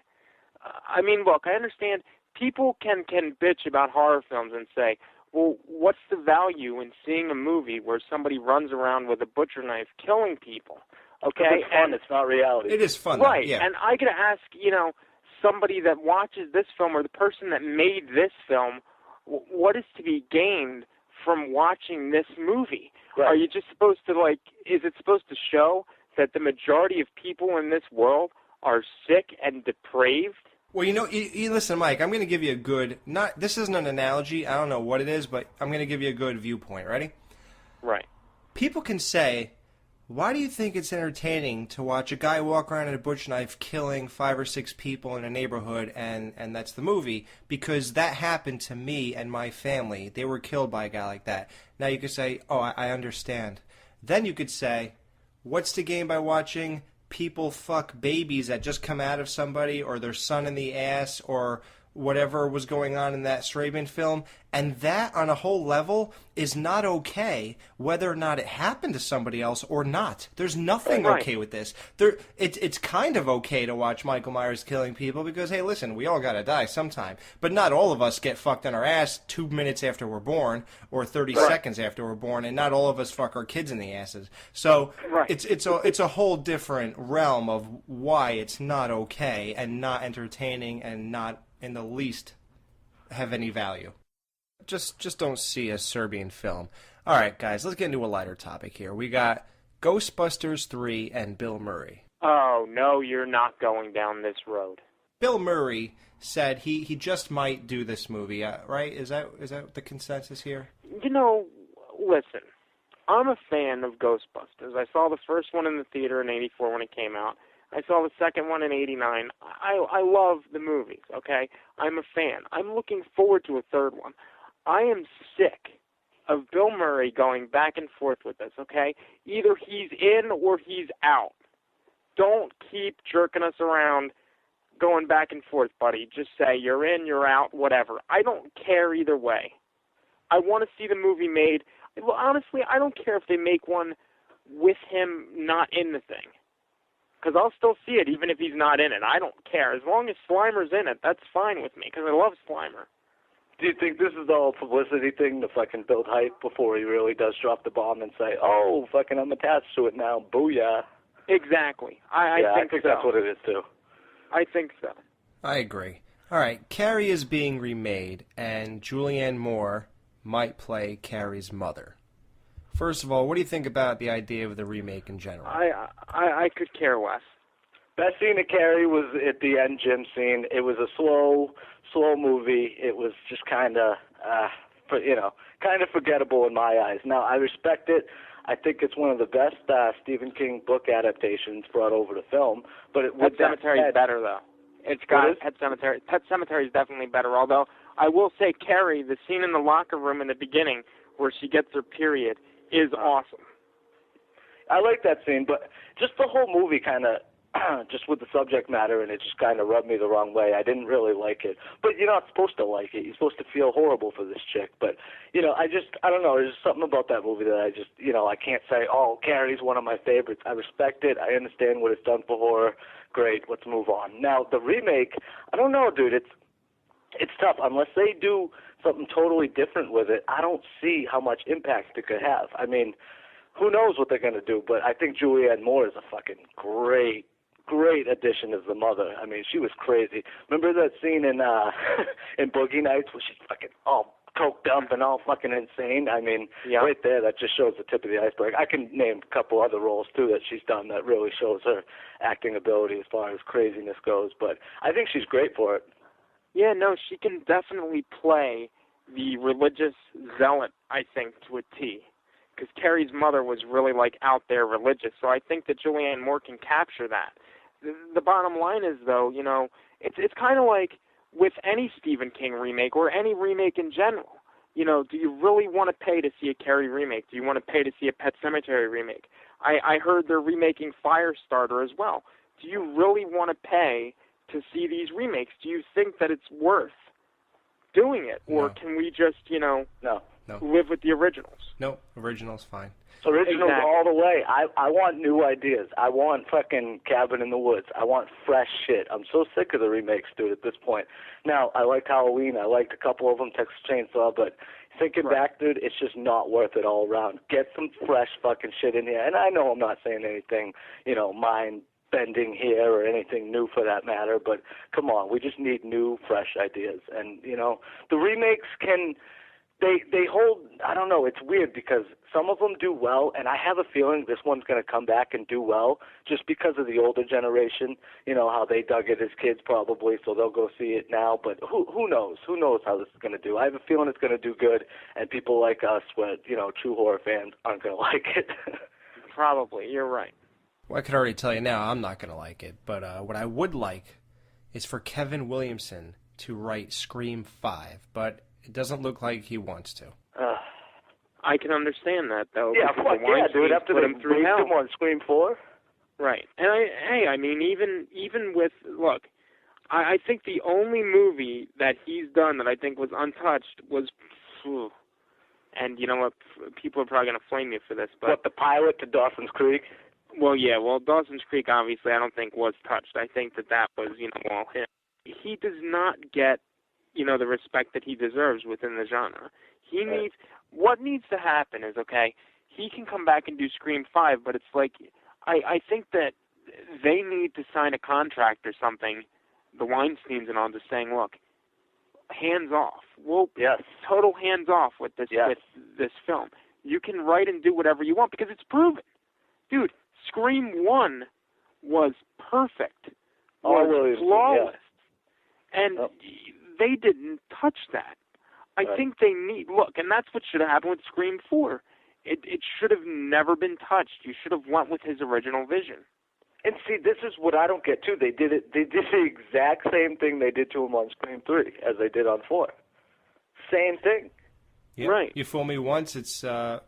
Speaker 4: I mean, look, I understand people can bitch about horror films and say, well, what's the value in seeing a movie where somebody runs around with a butcher knife killing people? Okay,
Speaker 6: it's fun. It's not reality.
Speaker 3: It is fun,
Speaker 4: right?
Speaker 3: Though, yeah.
Speaker 4: And I gotta ask, you know, somebody that watches this film or the person that made this film, what is to be gained from watching this movie?
Speaker 6: Right.
Speaker 4: Are you just supposed to, like, is it supposed to show that the majority of people in this world are sick and depraved?
Speaker 3: Well, you know, you listen, Mike, I'm going to give you a good, this isn't an analogy, I don't know what it is, but I'm going to give you a good viewpoint. Ready?
Speaker 4: Right.
Speaker 3: People can say, why do you think it's entertaining to watch a guy walk around with a butcher knife killing 5 or 6 people in a neighborhood, and that's the movie? Because that happened to me and my family. They were killed by a guy like that. Now you could say, oh, I understand. Then you could say, what's the gain by watching people fuck babies that just come out of somebody, or their son in the ass, or whatever was going on in that Serbian film, and that on a whole level is not okay, whether or not it happened to somebody else or not. There's nothing okay with this. It's kind of okay to watch Michael Myers killing people because, hey, listen, we all gotta die sometime, but not all of us get fucked in our ass 2 minutes after we're born or 30 seconds after we're born, and not all of us fuck our kids in the asses. So it's a whole different realm of why it's not okay and not entertaining and not in the least have any value. Just don't see a Serbian film. All right, guys, let's get into a lighter topic here. We got Ghostbusters 3 and Bill Murray.
Speaker 4: Oh, no, you're not going down this road.
Speaker 3: Bill Murray said he just might do this movie, right? Is that the consensus here?
Speaker 4: You know, listen, I'm a fan of Ghostbusters. I saw the first one in the theater in '84 when it came out. I saw the second one in '89. I love the movies, okay? I'm a fan. I'm looking forward to a third one. I am sick of Bill Murray going back and forth with this, okay? Either he's in or he's out. Don't keep jerking us around going back and forth, buddy. Just say you're in, you're out, whatever. I don't care either way. I want to see the movie made. Well, honestly, I don't care if they make one with him not in the thing, because I'll still see it even if he's not in it. I don't care. As long as Slimer's in it, that's fine with me, because I love Slimer.
Speaker 6: Do you think this is all a publicity thing to fucking build hype before he really does drop the bomb and say, oh, fucking I'm attached to it now, booyah?
Speaker 4: Exactly. I think so.
Speaker 6: That's what it is, too.
Speaker 4: I think so.
Speaker 3: I agree. All right, Carrie is being remade, and Julianne Moore might play Carrie's mother. First of all, what do you think about the idea of the remake in general?
Speaker 4: I could care less.
Speaker 6: Best scene of Carrie was at the end gym scene. It was a slow movie. It was just kind of, kind of forgettable in my eyes. Now, I respect it. I think it's one of the best Stephen King book adaptations brought over to film. But
Speaker 4: Pet Cemetery is better, though. It's got Pet Sematary. Pet Sematary is definitely better, although I will say Carrie, the scene in the locker room in the beginning where she gets her period is awesome.
Speaker 6: I like that scene, but just the whole movie kind of, just with the subject matter, and it just kind of rubbed me the wrong way. I didn't really like it. But you're not supposed to like it. You're supposed to feel horrible for this chick. But, you know, I don't know. There's just something about that movie that I just, you know, I can't say, oh, Carrie's one of my favorites. I respect it. I understand what it's done for horror. Great, let's move on. Now, the remake, I don't know, dude. It's tough. Unless they do something totally different with it, I don't see how much impact it could have. I mean, who knows what they're going to do, but I think Julianne Moore is a fucking great addition as the mother. I mean, she was crazy. Remember that scene in in Boogie Nights where she's fucking all coked up and all fucking insane? I mean, right there, that just shows the tip of the iceberg. I can name a couple other roles, too, that she's done that really shows her acting ability as far as craziness goes, but I think she's great for it.
Speaker 4: Yeah, no, she can definitely play the religious zealot, I think, to a T. Because Carrie's mother was really, like, out there religious. So I think that Julianne Moore can capture that. The bottom line is, though, you know, it's kind of like with any Stephen King remake or any remake in general. You know, do you really want to pay to see a Carrie remake? Do you want to pay to see a Pet Sematary remake? I heard they're remaking Firestarter as well. Do you really want to pay to see these remakes? Do you think that it's worth doing it? Or can we just, you know...
Speaker 3: No.
Speaker 4: Live with the originals.
Speaker 3: No, original's fine.
Speaker 6: Originals
Speaker 4: Exactly.
Speaker 6: all the way. I want new ideas. I want fucking Cabin in the Woods. I want fresh shit. I'm so sick of the remakes, dude, at this point. Now, I liked Halloween. I liked a couple of them, Texas Chainsaw, but thinking back, dude, it's just not worth it all around. Get some fresh fucking shit in here. And I know I'm not saying anything, you know, mind-bending here or anything new for that matter, but come on, we just need new, fresh ideas. And, you know, the remakes can... They hold, I don't know, it's weird because some of them do well, and I have a feeling this one's going to come back and do well just because of the older generation, you know, how they dug it as kids probably, so they'll go see it now, but who knows? Who knows how this is going to do? I have a feeling it's going to do good, and people like us, you know, true horror fans, aren't going to like it.
Speaker 4: Probably, you're right.
Speaker 3: Well, I could already tell you now I'm not going to like it, but what I would like is for Kevin Williamson to write Scream 5, but it doesn't look like he wants to.
Speaker 4: I can understand that, though.
Speaker 6: Yeah, fuck yeah, dude. After they raised him on Scream 4?
Speaker 4: Right. And I mean, even with, look, I think the only movie that he's done that I think was untouched was, and you know what, people are probably going to flame me for this, but...
Speaker 6: What, the pilot to Dawson's Creek?
Speaker 4: Well, yeah, Dawson's Creek obviously I don't think was touched. I think that was, you know, all him. He does not get, you know, the respect that he deserves within the genre. He needs, what needs to happen is, okay, he can come back and do Scream 5, but it's like, I think that they need to sign a contract or something, the Weinsteins and all, just saying, look, hands off. Well, total hands off with this with this film. You can write and do whatever you want because it's proven. Dude, Scream 1 was perfect. Was flawless. And they didn't touch that. I think they need, look, and that's what should have happened with Scream 4. It should have never been touched. You should have went with his original vision.
Speaker 6: And see, this is what I don't get too. They did the exact same thing they did to him on Scream 3 as they did on 4. Same thing.
Speaker 3: Yeah.
Speaker 4: Right.
Speaker 3: You fool me once, it's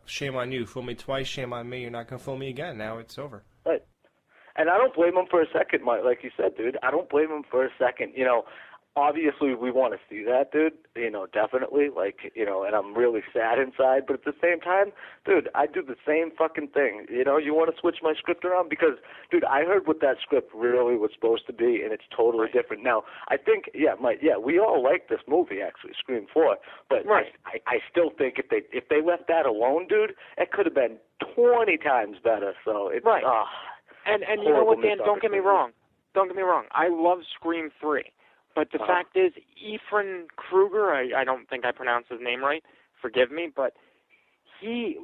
Speaker 3: shame on you. Fool me twice, shame on me. You're not going to fool me again. Now it's over.
Speaker 6: Right. And I don't blame him for a second, Mike. Like you said, dude. I don't blame him for a second. You know, obviously we want to see that, dude. You know, definitely. Like, you know, and I'm really sad inside. But at the same time, dude, I do the same fucking thing. You know, you want to switch my script around? Because, dude, I heard what that script really was supposed to be, and it's totally different. Now, I think, we all like this movie, actually, Scream 4. But I still think if they left that alone, dude, it could have been 20 times better. So it's
Speaker 4: And you know what, Dan? Don't get me wrong. I love Scream 3. But the fact is, Ephraim Kruger, I don't think I pronounced his name right, forgive me, but he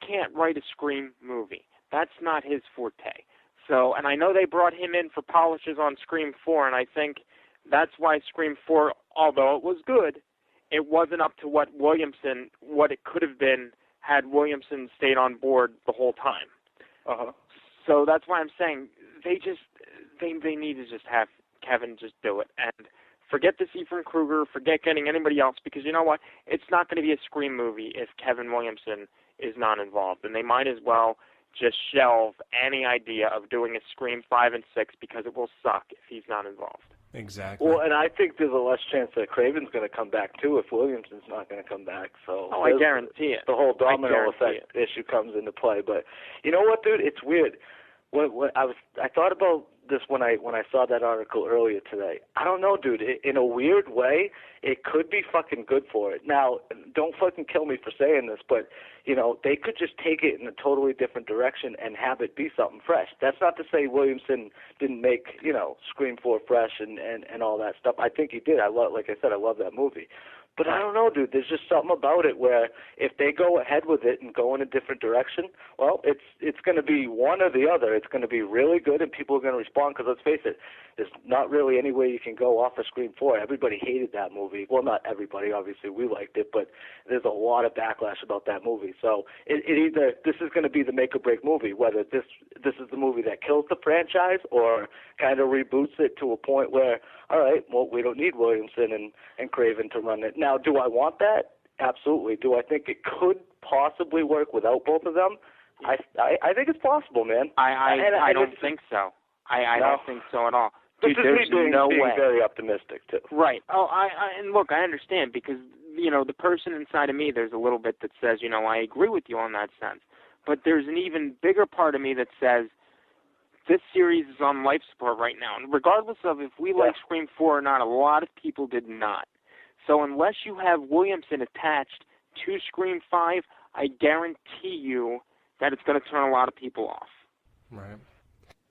Speaker 4: can't write a Scream movie. That's not his forte. So, and I know they brought him in for polishes on Scream 4, and I think that's why Scream 4, although it was good, it wasn't up to what it could have been had Williamson stayed on board the whole time. So that's why I'm saying they need to just have Kevin just do it. And forget this Ephraim Kruger, forget getting anybody else, because you know what? It's not going to be a Scream movie if Kevin Williamson is not involved. And they might as well just shelve any idea of doing a Scream 5 and 6 because it will suck if he's not involved.
Speaker 3: Exactly.
Speaker 6: Well, and I think there's a less chance that Craven's going to come back, too, if Williamson's not going to come back. So
Speaker 4: I guarantee it.
Speaker 6: The whole domino effect issue comes into play. But you know what, dude? It's weird. When I thought about this when I saw that article earlier today. I don't know, dude. In a weird way, it could be fucking good for it. Now, don't fucking kill me for saying this, but you know, they could just take it in a totally different direction and have it be something fresh. That's not to say Williamson didn't make, you know, Scream 4 fresh and all that stuff. I think he did. Like I said, I love that movie. But I don't know, dude. There's just something about it where if they go ahead with it and go in a different direction, well, it's going to be one or the other. It's going to be really good, and people are going to respond. Because let's face it, there's not really any way you can go off of Scream 4. Everybody hated that movie. Well, not everybody. Obviously, we liked it, but there's a lot of backlash about that movie. So it either this is going to be the make or break movie, whether this is the movie that kills the franchise or kind of reboots it to a point where, all right, well, we don't need Williamson and Craven to run it. Now, do I want that? Absolutely. Do I think it could possibly work without both of them? I think it's possible, man.
Speaker 4: I don't think so. I don't think so at all. Dude,
Speaker 6: this is me being very optimistic, too.
Speaker 4: Right. Oh, and look, I understand because, you know, the person inside of me, there's a little bit that says, you know, I agree with you on that sense. But there's an even bigger part of me that says this series is on life support right now. And regardless of if we like Scream 4 or not, a lot of people did not. So unless you have Williamson attached to Scream 5, I guarantee you that it's going to turn a lot of people off.
Speaker 3: Right.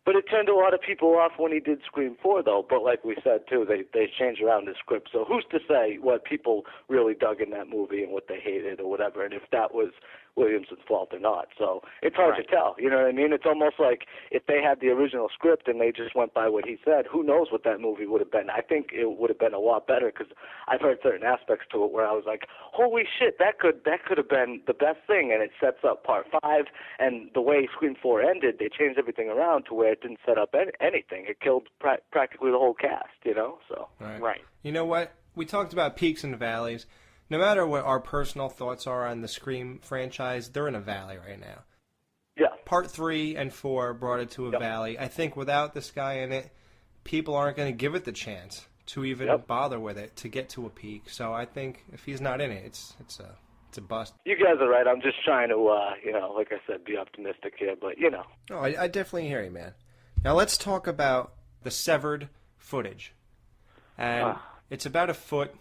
Speaker 6: But it turned a lot of people off when he did Scream 4, though. But like we said, too, they changed around the script. So who's to say what people really dug in that movie and what they hated or whatever, and if that was Williamson's fault or not. So it's hard to tell. You know what I mean? It's almost like if they had the original script and they just went by what he said, who knows what that movie would have been. I think it would have been a lot better because I've heard certain aspects to it where I was like, holy shit, that could have been the best thing, and it sets up Part 5, and the way Scream 4 ended, they changed everything around to where it didn't set up anything. It killed practically the whole cast, you know? So
Speaker 4: Right.
Speaker 3: You know what? We talked about peaks and valleys. No matter what our personal thoughts are on the Scream franchise, they're in a valley right now.
Speaker 6: Yeah.
Speaker 3: Part 3 and 4 brought it to a valley. I think without this guy in it, people aren't going to give it the chance to even bother with it to get to a peak. So I think if he's not in it, it's a bust.
Speaker 6: You guys are right. I'm just trying to, you know, like I said, be optimistic here. But, you know.
Speaker 3: Oh, I definitely hear you, man. Now let's talk about the severed footage. And it's about a foot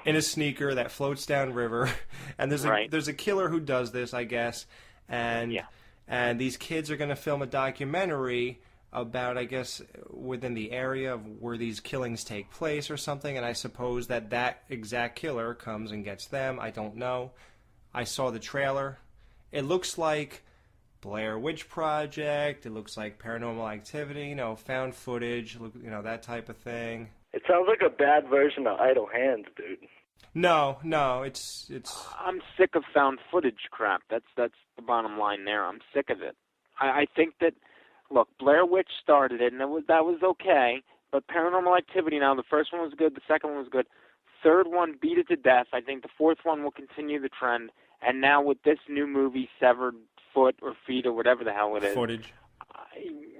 Speaker 3: in a sneaker that floats down river, and there's a killer who does this, I guess, and these kids are going to film a documentary about, I guess, within the area of where these killings take place or something, and I suppose that exact killer comes and gets them. I don't know. I saw the trailer. It looks like Blair Witch Project. It looks like Paranormal Activity, you know, found footage, you know, that type of thing.
Speaker 6: It sounds like a bad version of Idle Hands, dude.
Speaker 3: No, it's.
Speaker 4: I'm sick of found footage crap. That's the bottom line there. I'm sick of it. I think that, look, Blair Witch started it, and that was okay. But Paranormal Activity now, the first one was good, the second one was good. Third one beat it to death. I think the fourth one will continue the trend. And now with this new movie, Severed Foot or Feet or whatever the hell it is.
Speaker 3: Footage.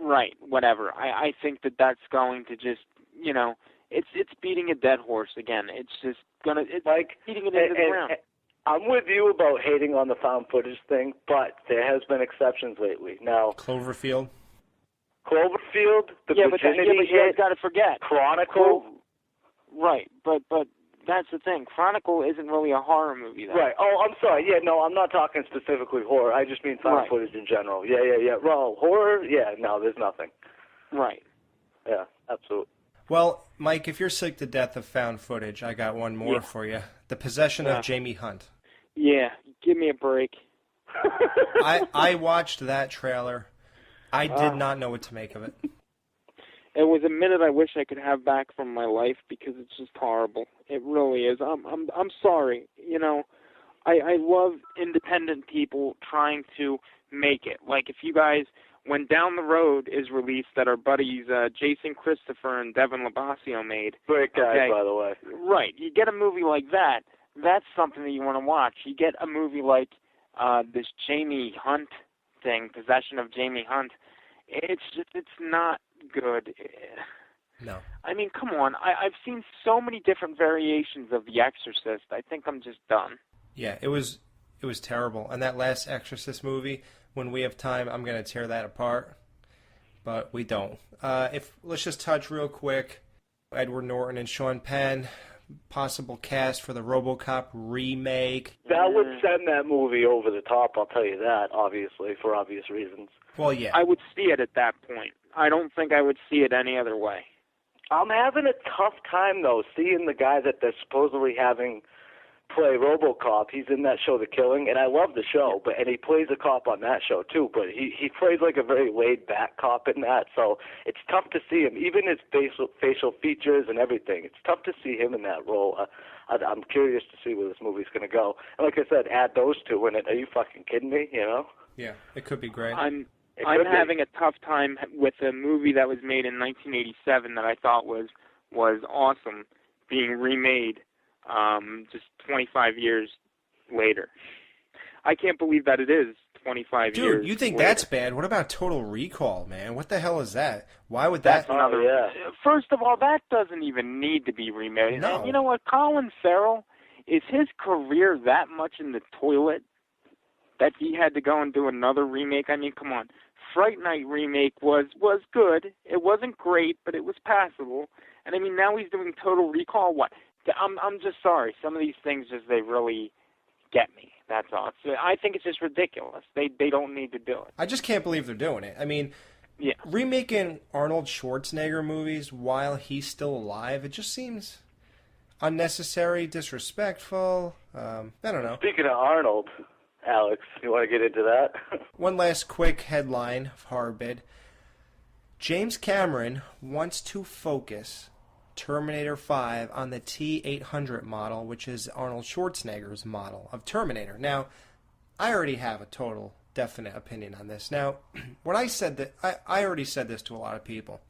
Speaker 4: Right, whatever. I think that's going to just, you know, it's beating a dead horse again. It's just beating it into the ground.
Speaker 6: I'm with you about hating on the found footage thing, but there has been exceptions lately. Now,
Speaker 3: Cloverfield,
Speaker 6: the Virginity
Speaker 4: you got to forget
Speaker 6: Chronicle.
Speaker 4: Right, but that's the thing. Chronicle isn't really a horror movie, though.
Speaker 6: Right. Oh, I'm sorry. Yeah, no, I'm not talking specifically horror. I just mean found footage in general. Yeah. Well, horror, no, there's nothing.
Speaker 4: Right.
Speaker 6: Yeah, absolutely.
Speaker 3: Well, Mike, if you're sick to death of found footage, I got one more for you. The Possession of Jamie Hunt.
Speaker 4: Yeah, give me a break.
Speaker 3: I watched that trailer. I did not know what to make of it.
Speaker 4: It was a minute I wish I could have back from my life because it's just horrible. It really is. I'm sorry. You know, I love independent people trying to make it. Like if you guys when Down the Road is released that our buddies Jason Christopher and Devin Labasio made.
Speaker 6: Great guys, by the way.
Speaker 4: Right. You get a movie like that, that's something that you want to watch. You get a movie like this Jamie Hunt thing, Possession of Jamie Hunt. It's not good.
Speaker 3: No.
Speaker 4: I mean, come on. I've seen so many different variations of The Exorcist. I think I'm just done.
Speaker 3: Yeah, it was terrible. And that last Exorcist movie, when we have time, I'm going to tear that apart. But we don't. Let's just touch real quick. Edward Norton and Sean Penn, possible cast for the RoboCop remake.
Speaker 6: That would send that movie over the top, I'll tell you that, obviously, for obvious reasons.
Speaker 3: Well, yeah.
Speaker 4: I would see it at that point. I don't think I would see it any other way.
Speaker 6: I'm having a tough time, though, seeing the guy that they're supposedly having play RoboCop. He's in that show, The Killing, and I love the show, and he plays a cop on that show, too, but he plays like a very laid-back cop in that, so it's tough to see him, even his facial features and everything. It's tough to see him in that role. I'm curious to see where this movie's going to go. And like I said, add those two in it. Are you fucking kidding me, you know?
Speaker 3: Yeah, it could be great.
Speaker 4: I'm having a tough time with a movie that was made in 1987 that I thought was awesome being remade just 25 years later. I can't believe that it is 25 years.
Speaker 3: Dude, you think
Speaker 4: later.
Speaker 3: that's bad? What about Total Recall, man? What the hell is that? Why would that...
Speaker 4: That's another...
Speaker 6: yeah.
Speaker 4: First of all, that doesn't even need to be remade.
Speaker 3: No.
Speaker 4: And you know what? Colin Farrell, is his career that much in the toilet that he had to go and do another remake? I mean, come on. Fright Night remake was good. It wasn't great, but it was passable. And I mean, now he's doing Total Recall. What? I'm just sorry. Some of these things they really get me. That's all. I think it's just ridiculous. They don't need to do it.
Speaker 3: I just can't believe they're doing it. I mean,
Speaker 4: yeah.
Speaker 3: Remaking Arnold Schwarzenegger movies while he's still alive, it just seems unnecessary, disrespectful. I don't know.
Speaker 6: Speaking of Arnold, Alex, you want to get into that?
Speaker 3: One last quick headline of HorrorBid. James Cameron wants to focus Terminator 5 on the T-800 model, which is Arnold Schwarzenegger's model of Terminator. Now, I already have a total definite opinion on this. Now, when I said that, I already said this to a lot of people.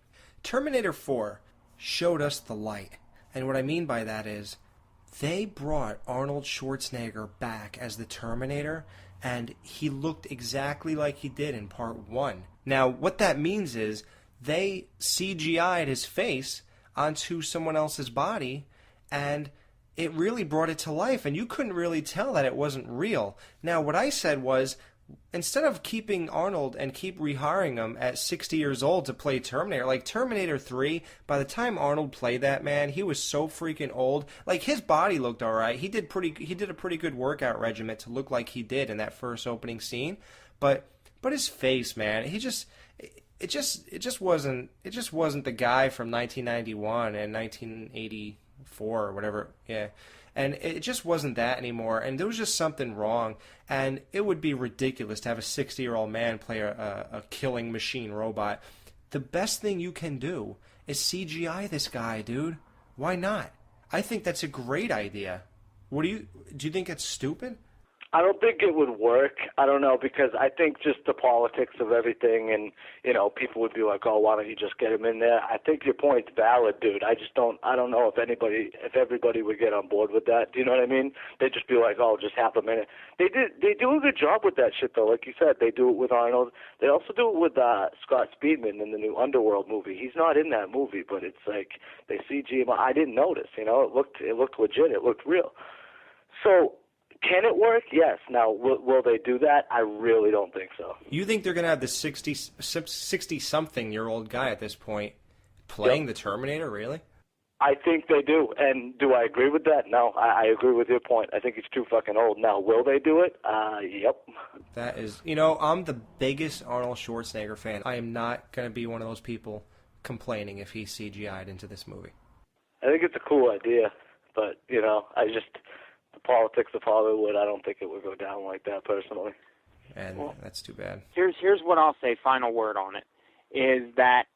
Speaker 3: Terminator 4 showed us the light. And what I mean by that is they brought Arnold Schwarzenegger back as the Terminator, and he looked exactly like he did in Part 1. Now, what that means is they CGI'd his face onto someone else's body, and it really brought it to life, and you couldn't really tell that it wasn't real. Now, what I said was, instead of keeping Arnold and keep rehiring him at 60 years old to play Terminator, like Terminator 3, by the time Arnold played that, man, he was so freaking old. Like, his body looked all right. He did a pretty good workout regimen to look like he did in that first opening scene, but his face, man, it just wasn't the guy from 1991 and 1984 or whatever. Yeah. And it just wasn't that anymore, and there was just something wrong, and it would be ridiculous to have a 60-year-old man play a killing machine robot. The best thing you can do is CGI this guy, dude. Why not? I think that's a great idea. Do you think it's stupid?
Speaker 6: I don't think it would work. I don't know, because I think just the politics of everything, and people would be like, "Oh, why don't you just get him in there?" I think your point's valid, dude. I don't know if everybody would get on board with that. Do you know what I mean? They'd just be like, "Oh, just have him in it." They do a good job with that shit, though. Like you said, they do it with Arnold. They also do it with Scott Speedman in the new Underworld movie. He's not in that movie, but it's like they CG him. I didn't notice. It looked legit. It looked real. So. Can it work? Yes. Now, will they do that? I really don't think so.
Speaker 3: You think they're going to have the 60-something-year-old guy at this point playing the Terminator, really? I
Speaker 6: think they do. And do I agree with that? No, I agree with your point. I think he's too fucking old. Now, will they do it? Yep.
Speaker 3: That is, I'm the biggest Arnold Schwarzenegger fan. I am not going to be one of those people complaining if he's CGI'd into this movie.
Speaker 6: I think it's a cool idea, but, the politics of Hollywood, I don't think it would go down like that, personally.
Speaker 3: And that's too bad.
Speaker 4: Here's what I'll say, final word on it, is that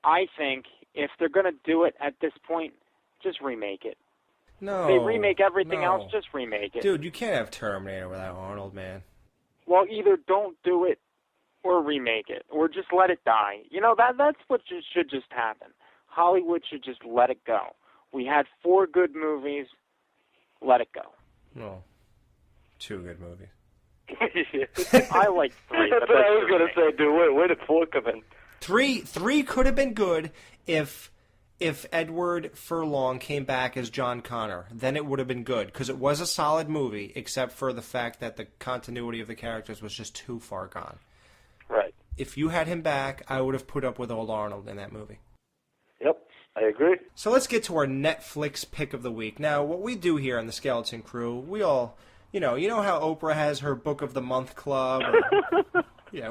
Speaker 4: I think if they're going to do it at this point, just remake it.
Speaker 3: No.
Speaker 4: If they remake everything else, just remake it.
Speaker 3: Dude, you can't have Terminator without Arnold, man.
Speaker 4: Well, either don't do it or remake it, or just let it die. You know, that's what should just happen. Hollywood should just let it go. We had 4 good movies. Let it go.
Speaker 3: Well, 2 good movies.
Speaker 4: I like 3.
Speaker 6: That's what I was going to say, dude. Where did 4 come in?
Speaker 3: 3 could have been good if Edward Furlong came back as John Connor. Then it would have been good, because it was a solid movie, except for the fact that the continuity of the characters was just too far gone.
Speaker 6: Right.
Speaker 3: If you had him back, I would have put up with old Arnold in that movie.
Speaker 6: Yep, I agree.
Speaker 3: So let's get to our Netflix pick of the week. Now, what we do here on the Skeleton Crew, we all, you know how Oprah has her Book of the Month Club, or,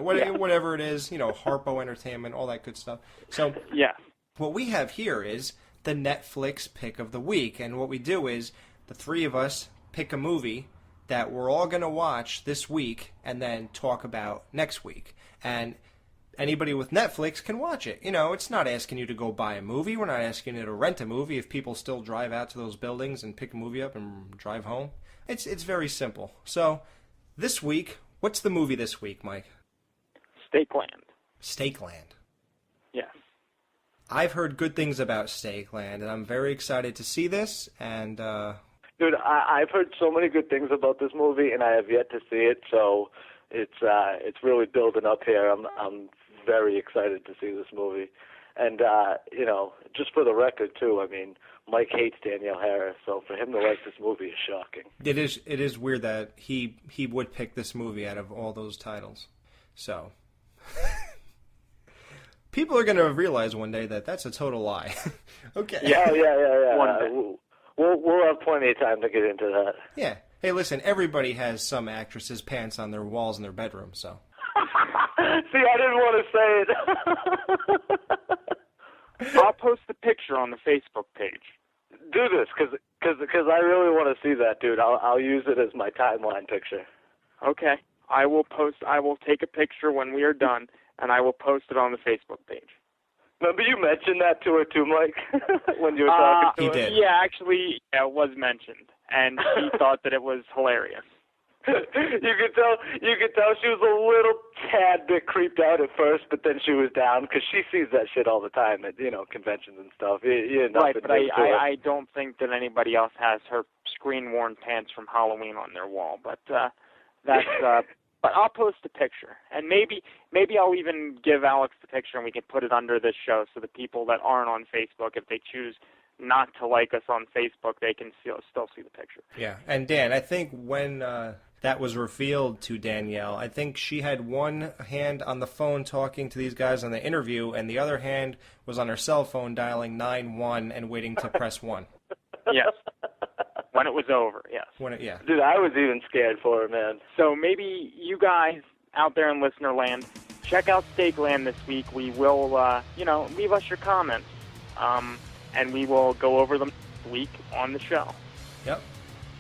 Speaker 3: whatever it is, Harpo Entertainment, all that good stuff. So
Speaker 4: yeah,
Speaker 3: what we have here is the Netflix pick of the week, and what we do is the 3 of us pick a movie that we're all going to watch this week and then talk about next week. And anybody with Netflix can watch it. It's not asking you to go buy a movie. We're not asking you to rent a movie if people still drive out to those buildings and pick a movie up and drive home. It's very simple. So this week, what's the movie this week, Mike?
Speaker 4: Stakeland.
Speaker 3: Stakeland.
Speaker 4: Yes.
Speaker 3: I've heard good things about Stakeland, and I'm very excited to see this. And
Speaker 6: dude, I've heard so many good things about this movie, and I have yet to see it. So it's really building up here. I'm very excited to see this movie, and just for the record too. I mean, Mike hates Danielle Harris, so for him to like this movie is shocking.
Speaker 3: It is weird that he would pick this movie out of all those titles. So. People are going to realize one day that that's a total lie. Okay.
Speaker 6: Yeah. We'll have plenty of time to get into that.
Speaker 3: Yeah. Hey, listen, everybody has some actress's pants on their walls in their bedroom, so.
Speaker 6: See, I didn't want to say it.
Speaker 4: I'll post the picture on the Facebook page.
Speaker 6: Do this, because I really want to see that, dude. I'll use it as my timeline picture.
Speaker 4: Okay. I will take a picture when we are done, and I will post it on the Facebook page.
Speaker 6: Remember you mentioned that to her too, Mike, when you were talking to
Speaker 3: he
Speaker 6: her?
Speaker 3: did.
Speaker 4: Yeah, actually, it was mentioned, and she thought that it was hilarious.
Speaker 6: You could tell she was a little tad bit creeped out at first, but then she was down, because she sees that shit all the time at, conventions and stuff.
Speaker 4: Right, but I don't think that anybody else has her screen-worn pants from Halloween on their wall, but that's... But I'll post a picture, and maybe I'll even give Alex the picture, and we can put it under this show so the people that aren't on Facebook, if they choose not to like us on Facebook, they can still see the picture.
Speaker 3: Yeah, and Dan, I think when that was revealed to Danielle, I think she had one hand on the phone talking to these guys on the interview, and the other hand was on her cell phone dialing 9-1 and waiting to press 1.
Speaker 4: Yes. When it was over, yes.
Speaker 3: Yeah.
Speaker 6: Dude, I was even scared for her, man.
Speaker 4: So maybe you guys out there in listener land, check out Stakeland this week. We will, leave us your comments, and we will go over them this week on the show.
Speaker 3: Yep.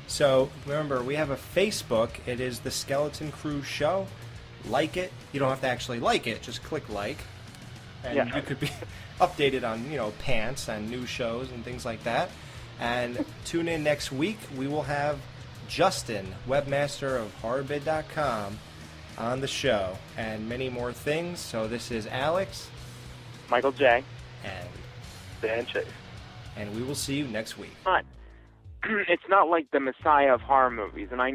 Speaker 3: So remember, we have a Facebook. It is the Skeleton Crew Show. Like it. You don't have to actually like it. Just click like. And you could be updated on, pants and new shows and things like that. And tune in next week. We will have Justin, webmaster of HorrorBid.com, on the show, and many more things. So this is Alex,
Speaker 4: Michael J.
Speaker 3: and
Speaker 6: Dan Chase.
Speaker 3: And we will see you next week.
Speaker 4: It's not like the Messiah of horror movies. And I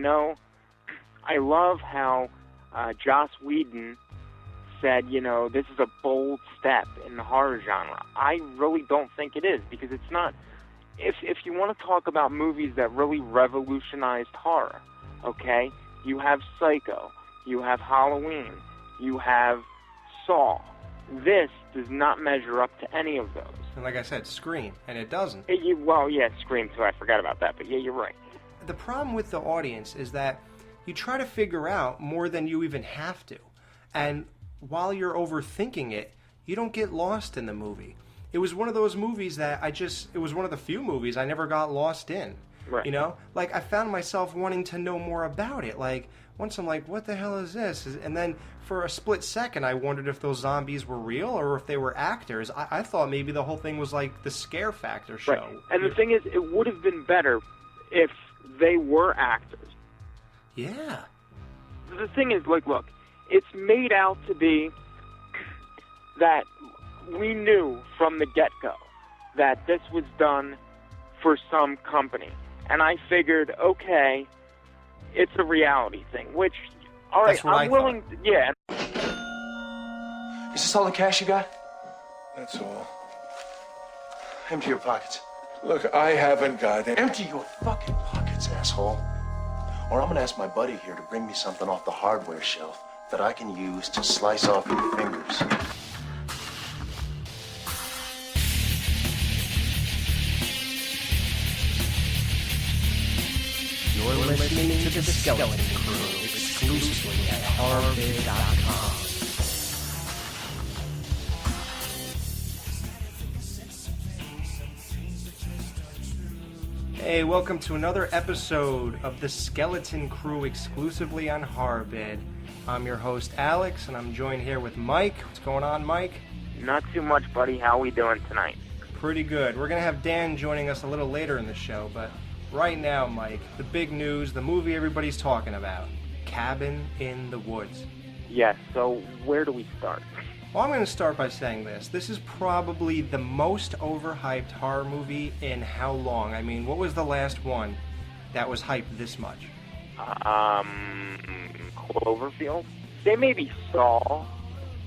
Speaker 4: love how Joss Whedon said, this is a bold step in the horror genre. I really don't think it is, because it's not. If you want to talk about movies that really revolutionized horror, okay, you have Psycho, you have Halloween, you have Saw. This does not measure up to any of those.
Speaker 3: And like I said, Scream, and it doesn't.
Speaker 4: Scream too, I forgot about that, but yeah, you're right.
Speaker 3: The problem with the audience is that you try to figure out more than you even have to. And while you're overthinking it, you don't get lost in the movie. It was one of those movies that it was one of the few movies I never got lost in.
Speaker 4: Right.
Speaker 3: Like I found myself wanting to know more about it. Like once I'm like, what the hell is this? And then for a split second, I wondered if those zombies were real or if they were actors. I thought maybe the whole thing was like the Scare Factor show.
Speaker 4: Right. And the thing is, it would have been better if they were actors.
Speaker 3: Yeah.
Speaker 4: The thing is, look, it's made out to be that we knew from the get-go that this was done for some company. And I figured, okay, it's a reality thing, which, all right, I'm willing to, yeah.
Speaker 1: Is this all the cash you got?
Speaker 2: That's all.
Speaker 1: Empty your pockets.
Speaker 2: Look, I haven't got it.
Speaker 1: Empty your fucking pockets, asshole. Or I'm gonna ask my buddy here to bring me something off the hardware shelf that I can use to slice off your fingers.
Speaker 3: You're listening to the Skeleton Crew exclusively at HorrorBid.com. Hey, welcome to another episode of the Skeleton Crew exclusively on HorrorBid. I'm your host, Alex, and I'm joined here with Mike. What's going on, Mike?
Speaker 4: Not too much, buddy. How we doing tonight?
Speaker 3: Pretty good. We're going to have Dan joining us a little later in the show, but right now, Mike, the big news, the movie everybody's talking about, Cabin in the Woods.
Speaker 4: Yes, so where do we start?
Speaker 3: Well, I'm going to start by saying this. This is probably the most overhyped horror movie in how long? I mean, what was the last one that was hyped this much?
Speaker 4: Cloverfield? They maybe Saw,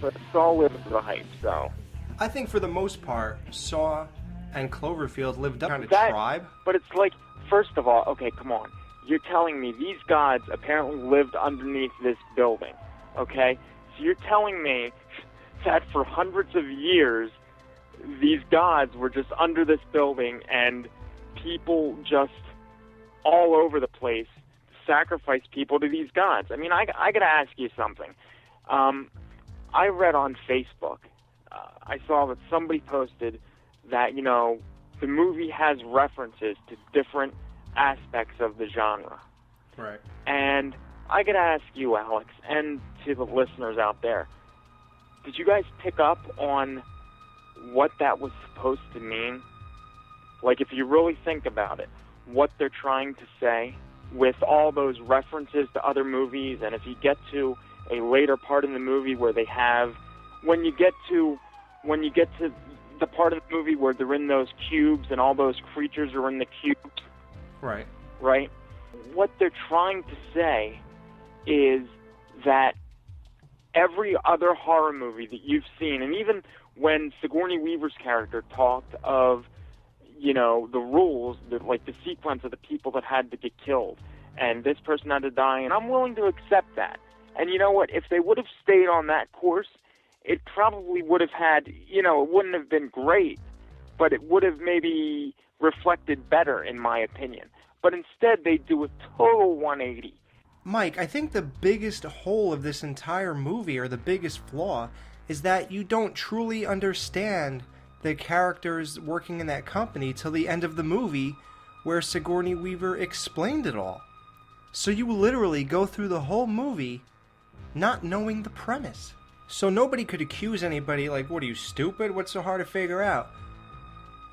Speaker 4: but Saw lived the hype, so.
Speaker 3: I think for the most part, Saw and Cloverfield lived up to tribe.
Speaker 4: But it's like, first of all, okay, come on. You're telling me these gods apparently lived underneath this building, okay? So you're telling me that for hundreds of years, these gods were just under this building and people just all over the place sacrifice people to these gods. I mean, I gotta ask you something. I read on Facebook, I saw that somebody posted that, you know, the movie has references to different aspects of the genre.
Speaker 3: Right.
Speaker 4: And I gotta ask you, Alex, and to the listeners out there, did you guys pick up on what that was supposed to mean? Like, if you really think about it, what they're trying to say with all those references to other movies, and if you get to a later part in the movie where they have, when you get to the part of the movie where they're in those cubes and all those creatures are in the cubes.
Speaker 3: Right.
Speaker 4: Right? What they're trying to say is that every other horror movie that you've seen, and even when Sigourney Weaver's character talked of, you know, the rules, like the sequence of the people that had to get killed, and this person had to die, and I'm willing to accept that. And you know what? If they would have stayed on that course, it probably would have had, you know, it wouldn't have been great, but it would have maybe reflected better, in my opinion. But instead, they do a total 180.
Speaker 3: Mike, I think the biggest hole of this entire movie, or the biggest flaw, is that you don't truly understand the characters working in that company till the end of the movie, where Sigourney Weaver explained it all. So you literally go through the whole movie not knowing the premise. So nobody could accuse anybody like, what are you, stupid? What's so hard to figure out?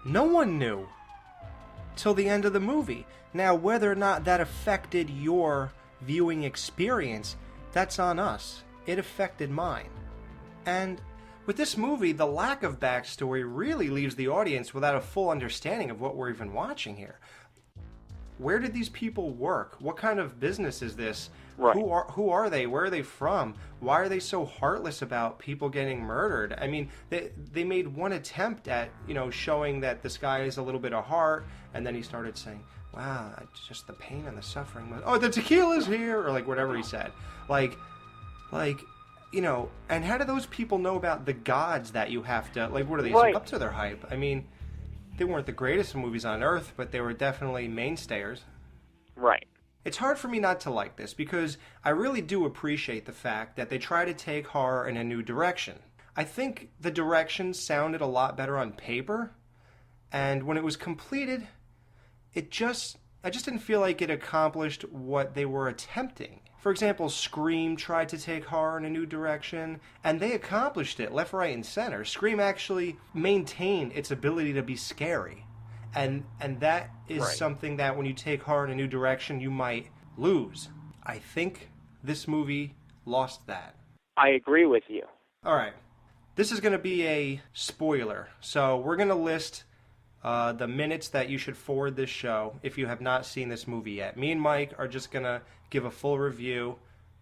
Speaker 3: No one knew till the end of the movie. Now, whether or not that affected your viewing experience, that's on us. It affected mine. And with this movie, the lack of backstory really leaves the audience without a full understanding of what we're even watching here. Where did these people work? What kind of business is this?
Speaker 4: Right.
Speaker 3: Who are they? Where are they from? Why are they so heartless about people getting murdered? I mean, they made one attempt at, you know, showing that this guy has a little bit of heart, and then he started saying, wow, it's just the pain and the suffering. Oh, the tequila's here, or like whatever he said. Like, you know, and how do those people know about the gods that you have to, like, what are they,
Speaker 4: right,
Speaker 3: up to their hype? I mean, they weren't the greatest movies on earth, but they were definitely mainstayers.
Speaker 4: Right.
Speaker 3: It's hard for me not to like this, because I really do appreciate the fact that they try to take horror in a new direction. I think the direction sounded a lot better on paper, and when it was completed, I just didn't feel like it accomplished what they were attempting. For example, Scream tried to take horror in a new direction, and they accomplished it left, right, and center. Scream actually maintained its ability to be scary. And that is
Speaker 4: right,
Speaker 3: something that when you take horror in a new direction, you might lose. I think this movie lost that.
Speaker 4: I agree with you.
Speaker 3: All right. This is going to be a spoiler. So we're going to list the minutes that you should forward this show if you have not seen this movie yet. Me and Mike are just going to give a full review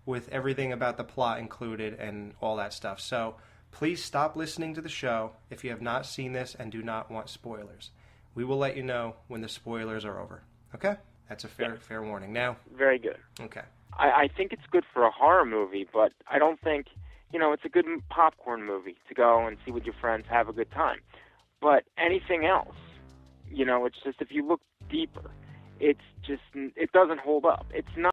Speaker 3: with everything about the plot included and all that stuff. So please stop listening to the show if you have not seen this and do not want spoilers. We will let you know when the spoilers are over. Okay? That's a fair warning. Now?
Speaker 4: Very good.
Speaker 3: Okay.
Speaker 4: I think it's good for a horror movie, but I don't think, it's a good popcorn movie to go and see with your friends, have a good time. But anything else, it's just, if you look deeper, it doesn't hold up. It's not